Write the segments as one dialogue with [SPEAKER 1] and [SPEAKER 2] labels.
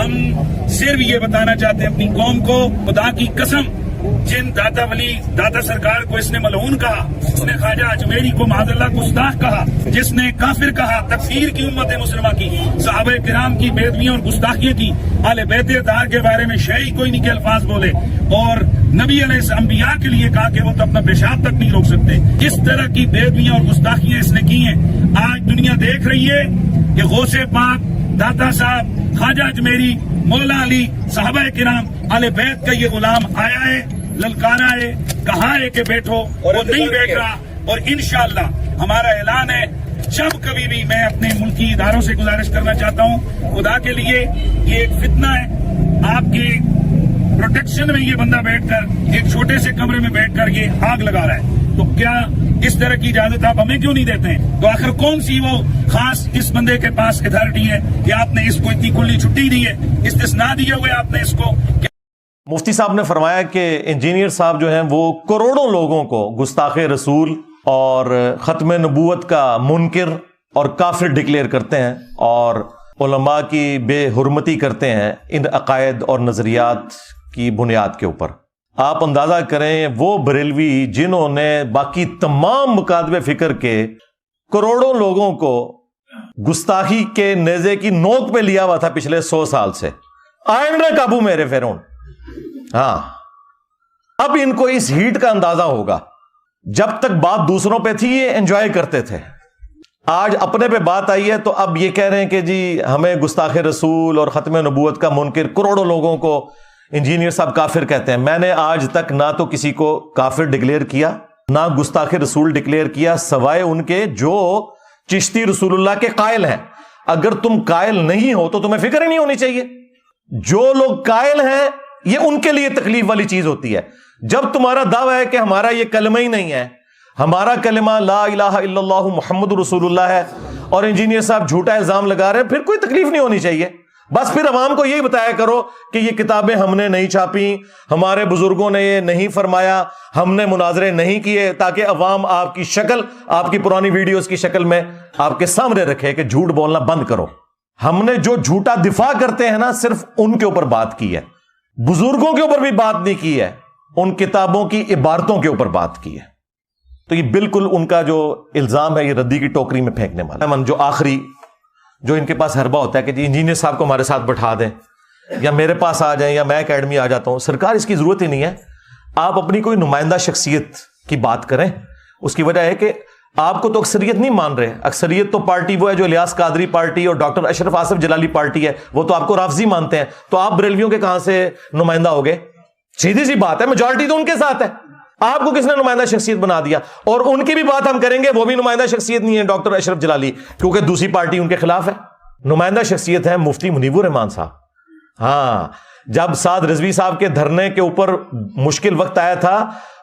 [SPEAKER 1] ہم صرف یہ بتانا چاہتے ہیں اپنی قوم کو، خدا کی قسم جن داتا ولی داتا سرکار کو اس نے ملعون کہا، اس نے خواجہ اجمیری کو معاذ اللہ گستاخ کہا، جس نے کافر کہا، تکفیر کی امت مسلمہ کی، صحابہ کرام کی بے ادبیوں اور گستاخیاں کی، اہل بیت اطہار کے بارے میں شیعی کوئی نہیں کے الفاظ بولے، اور نبی علیہ السلام انبیاء کے لیے کہا کہ وہ تو اپنا پیشاب تک نہیں روک سکتے۔ اس طرح کی بے ادبیاں اور گستاخیاں اس نے کی ہیں۔ آج دنیا دیکھ رہی ہے کہ غوث پاک، داتا صاحب، خواجہ اجمیری، مولا علی، صحابہ کرام، اہل بیت کا یہ غلام آیا ہے، للکارا ہے، کہا ہے کہ بیٹھو، وہ نہیں بیٹھ رہا۔ اور انشاءاللہ ہمارا اعلان ہے، جب کبھی بھی میں اپنے ملکی اداروں سے گزارش کرنا چاہتا ہوں، خدا کے لیے یہ ایک فتنہ ہے، آپ کے پروٹیکشن میں یہ بندہ بیٹھ کر ایک چھوٹے سے کمرے میں بیٹھ کر یہ آگ لگا رہا ہے، تو کیا اس طرح کی اجازت آپ ہمیں کیوں نہیں دیتے ہیں؟ تو آخر کون سی وہ خاص اس بندے کے پاس اتھارٹی ہے کہ آپ نے اس کو اتنی کھلی چھٹی دی ہے، استثناء دیے ہوئے آپ نے اس کو؟
[SPEAKER 2] مفتی صاحب نے فرمایا کہ انجینئر صاحب جو ہیں وہ کروڑوں لوگوں کو گستاخ رسول اور ختم نبوت کا منکر اور کافر ڈکلیئر کرتے ہیں، اور علماء کی بے حرمتی کرتے ہیں ان عقائد اور نظریات کی بنیاد کے اوپر۔ آپ اندازہ کریں وہ بریلوی جنہوں نے باقی تمام مکاتب فکر کے کروڑوں لوگوں کو گستاخی کے نیزے کی نوک پہ لیا ہوا تھا پچھلے 100 سال سے، آئندہ قابو میرے فرعون۔ ہاں، اب ان کو اس ہیٹ کا اندازہ ہوگا۔ جب تک بات دوسروں پہ تھی یہ انجوائے کرتے تھے، آج اپنے پہ بات آئی ہے تو اب یہ کہہ رہے ہیں کہ جی ہمیں گستاخ رسول اور ختم نبوت کا منکر کروڑوں لوگوں کو انجینئر صاحب کافر کہتے ہیں۔ میں نے آج تک نہ تو کسی کو کافر ڈکلیئر کیا، نہ گستاخ رسول ڈکلیئر کیا، سوائے ان کے جو چشتی رسول اللہ کے قائل ہیں۔ اگر تم قائل نہیں ہو تو تمہیں فکر ہی نہیں ہونی چاہیے۔ جو لوگ قائل ہیں یہ ان کے لیے تکلیف والی چیز ہوتی ہے۔ جب تمہارا دعویٰ ہے کہ ہمارا یہ کلمہ ہی نہیں ہے، ہمارا کلمہ لا الہ الا اللہ محمد رسول اللہ ہے، اور انجینئر صاحب جھوٹا الزام لگا رہے ہیں، پھر کوئی تکلیف نہیں ہونی چاہیے۔ بس پھر عوام کو یہی بتایا کرو کہ یہ کتابیں ہم نے نہیں چھاپی، ہمارے بزرگوں نے یہ نہیں فرمایا، ہم نے مناظرے نہیں کیے، تاکہ عوام آپ کی شکل، آپ کی پرانی ویڈیوز کی شکل میں آپ کے سامنے رکھے کہ جھوٹ بولنا بند کرو۔ ہم نے جو جھوٹا دفاع کرتے ہیں نا، صرف ان کے اوپر بات کی ہے، بزرگوں کے اوپر بھی بات نہیں کی ہے، ان کتابوں کی عبارتوں کے اوپر بات کی ہے۔ تو یہ بالکل ان کا جو الزام ہے یہ ردی کی ٹوکری میں پھینکنے والا ہے۔ جو آخری جو ان کے پاس حربہ ہوتا ہے کہ جی انجینئر صاحب کو ہمارے ساتھ بٹھا دیں، یا میرے پاس آ جائیں، یا میں اکیڈمی آ جاتا ہوں۔ سرکار اس کی ضرورت ہی نہیں ہے۔ آپ اپنی کوئی نمائندہ شخصیت کی بات کریں۔ اس کی وجہ ہے کہ آپ کو تو اکثریت نہیں مان رہے۔ اکثریت تو پارٹی وہ ہے جو الیاس قادری پارٹی اور ڈاکٹر اشرف آصف جلالی پارٹی ہے، وہ تو آپ کو رافضی مانتے ہیں، تو آپ بریلویوں کے کہاں سے نمائندہ ہو گئے؟ سیدھی سی بات ہے، میجورٹی تو ان کے ساتھ ہے، آپ کو کس نے نمائندہ شخصیت بنا دیا؟ اور ان کی بھی بات ہم کریں گے، وہ بھی نمائندہ شخصیت نہیں ہے ڈاکٹر اشرف جلالی، کیونکہ دوسری پارٹی ان کے خلاف ہے۔ نمائندہ شخصیت ہے مفتی منیب الرحمان صاحب۔ ہاں، جب سعد رضوی صاحب کے دھرنے کے اوپر مشکل وقت آیا تھا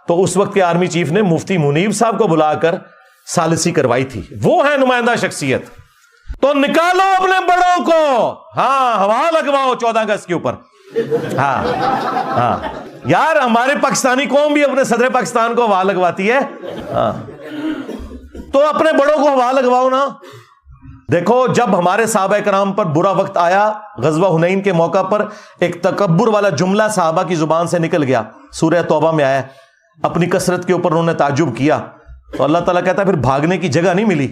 [SPEAKER 2] تو اس وقت کے آرمی چیف نے مفتی منیب صاحب کو بلا کر ثالثی کروائی تھی، وہ ہے نمائندہ شخصیت۔ تو نکالو اپنے بڑوں کو، ہاں ہوا لگواؤ 14 اگست کے اوپر۔ ہاں یار، ہمارے پاکستانی قوم بھی اپنے صدر پاکستان کو ہوا لگواتی ہے، ہاں تو اپنے بڑوں کو ہوا لگواؤ نا۔ دیکھو، جب ہمارے صحابہ کرام پر برا وقت آیا، غزوہ حنین کے موقع پر ایک تکبر والا جملہ صحابہ کی زبان سے نکل گیا، سورہ توبہ میں آیا، اپنی کثرت کے اوپر انہوں نے تعجب کیا، تو اللہ تعالیٰ کہتا ہے پھر بھاگنے کی جگہ نہیں ملی۔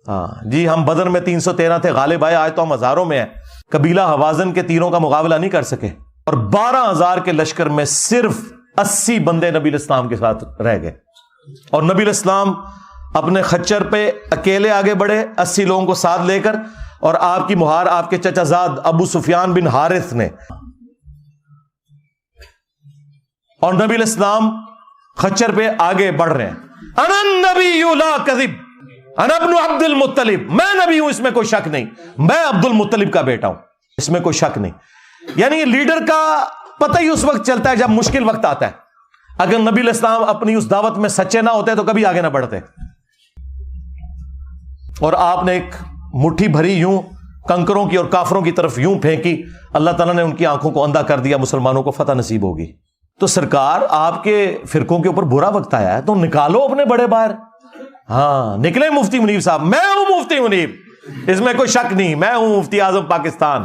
[SPEAKER 2] ہاں جی، ہم بدر میں 313 تھے، غالب آئے، آج تو ہم ہزاروں میں ہیں۔ قبیلہ حوازن کے تیروں کا مقابلہ نہیں کر سکے، اور 12,000 کے لشکر میں صرف 80 بندے نبی الاسلام کے ساتھ رہ گئے، اور نبی الاسلام اپنے خچر پہ اکیلے آگے بڑھے 80 لوگوں کو ساتھ لے کر، اور آپ کی مہار آپ کے چچا زاد ابو سفیان بن حارث نے، اور نبی الاسلام خچر پہ آگے بڑھ رہے ہیں۔ انا النبی لا کذب، انا ابن عبد المطلب، میں نبی ہوں، اس میں کوئی شک نہیں، میں عبد المطلب کا بیٹا ہوں، اس میں کوئی شک نہیں۔ یعنی لیڈر کا پتہ ہی اس وقت چلتا ہے جب مشکل وقت آتا ہے۔ اگر نبی الاسلام اپنی اس دعوت میں سچے نہ ہوتے تو کبھی آگے نہ بڑھتے، اور آپ نے ایک مٹھی بھری یوں کنکروں کی اور کافروں کی طرف یوں پھینکی، اللہ تعالیٰ نے ان کی آنکھوں کو اندھا کر دیا، مسلمانوں کو فتح نصیب ہوگی۔ تو سرکار، آپ کے فرقوں کے اوپر برا وقت آیا ہے تو نکالو اپنے بڑے باہر۔ ہاں نکلے مفتی منیب صاحب، میں ہوں مفتی منیب، اس میں کوئی شک نہیں، میں ہوں مفتی اعظم پاکستان۔